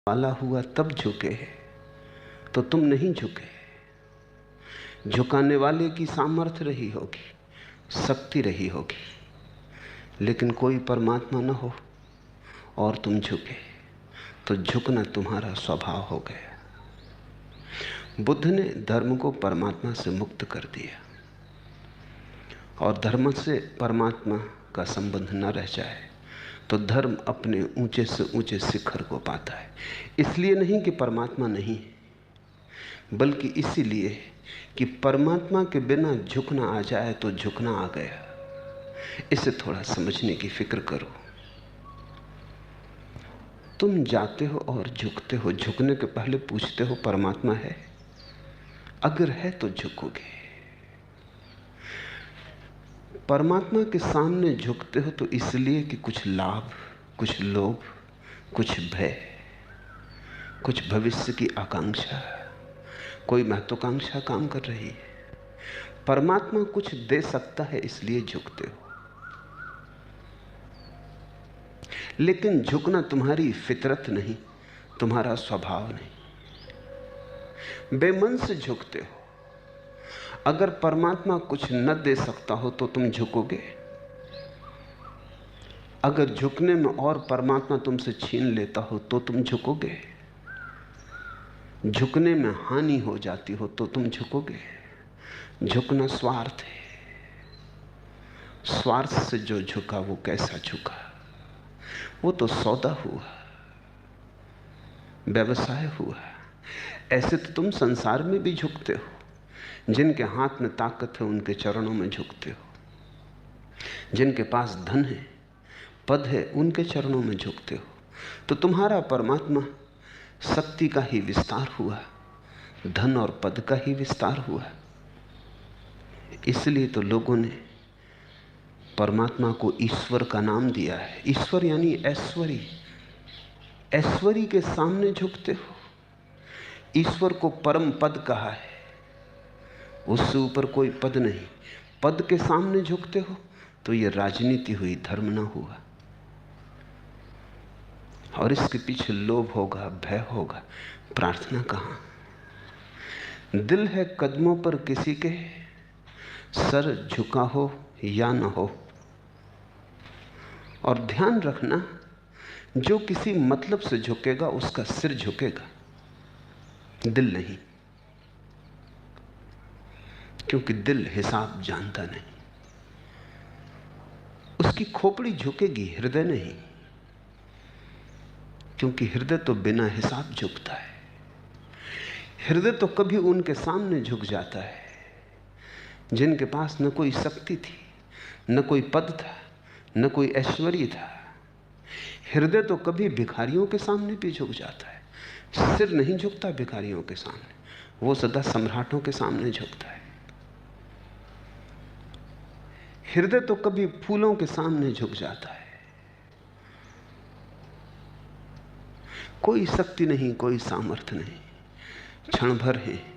वाला हुआ तब झुके, तो तुम नहीं झुके। झुकाने वाले की सामर्थ्य रही होगी, शक्ति रही होगी, लेकिन कोई परमात्मा न हो और तुम झुके, तो झुकना तुम्हारा स्वभाव हो गया। बुद्ध ने धर्म को परमात्मा से मुक्त कर दिया, और धर्म से परमात्मा का संबंध न रह जाए तो धर्म अपने ऊंचे से ऊंचे शिखर को पाता है। इसलिए नहीं कि परमात्मा नहीं है, बल्कि इसीलिए कि परमात्मा के बिना झुकना आ जाए तो झुकना आ गया। इसे थोड़ा समझने की फिक्र करो। तुम जाते हो और झुकते हो, झुकने के पहले पूछते हो परमात्मा है? अगर है तो झुकोगे। परमात्मा के सामने झुकते हो तो इसलिए कि कुछ लाभ, कुछ लोभ, कुछ भय, कुछ भविष्य की आकांक्षा, कोई महत्वाकांक्षा काम कर रही है। परमात्मा कुछ दे सकता है इसलिए झुकते हो, लेकिन झुकना तुम्हारी फितरत नहीं, तुम्हारा स्वभाव नहीं। बेमन से झुकते हो। अगर परमात्मा कुछ न दे सकता हो तो तुम झुकोगे? अगर झुकने में और परमात्मा तुमसे छीन लेता हो तो तुम झुकोगे? झुकने में हानि हो जाती हो तो तुम झुकोगे? झुकना स्वार्थ है। स्वार्थ से जो झुका वो कैसा झुका? वो तो सौदा हुआ, व्यवसाय हुआ। ऐसे तो तुम संसार में भी झुकते हो। जिनके हाथ में ताकत है उनके चरणों में झुकते हो, जिनके पास धन है, पद है, उनके चरणों में झुकते हो। तो तुम्हारा परमात्मा शक्ति का ही विस्तार हुआ, धन और पद का ही विस्तार हुआ। इसलिए तो लोगों ने परमात्मा को ईश्वर का नाम दिया है। ईश्वर यानी ऐश्वर्य। ऐश्वर्य के सामने झुकते हो। ईश्वर को परम पद कहा है, उससे ऊपर कोई पद नहीं। पद के सामने झुकते हो तो यह राजनीति हुई, धर्म ना हुआ। और इसके पीछे लोभ होगा, भय होगा, प्रार्थना कहां? दिल है कदमों पर किसी के, सर झुका हो या न हो। और ध्यान रखना, जो किसी मतलब से झुकेगा उसका सिर झुकेगा, दिल नहीं। क्योंकि दिल हिसाब जानता नहीं। उसकी खोपड़ी झुकेगी, हृदय नहीं। क्योंकि हृदय तो बिना हिसाब झुकता है। हृदय तो कभी उनके सामने झुक जाता है जिनके पास न कोई शक्ति थी, न कोई पद था, न कोई ऐश्वर्य था। हृदय तो कभी भिखारियों के सामने भी झुक जाता है। सिर नहीं झुकता भिखारियों के सामने, वो सदा सम्राटों के सामने झुकता है। हृदय तो कभी फूलों के सामने झुक जाता है। कोई शक्ति नहीं, कोई सामर्थ्य नहीं, क्षण भर है।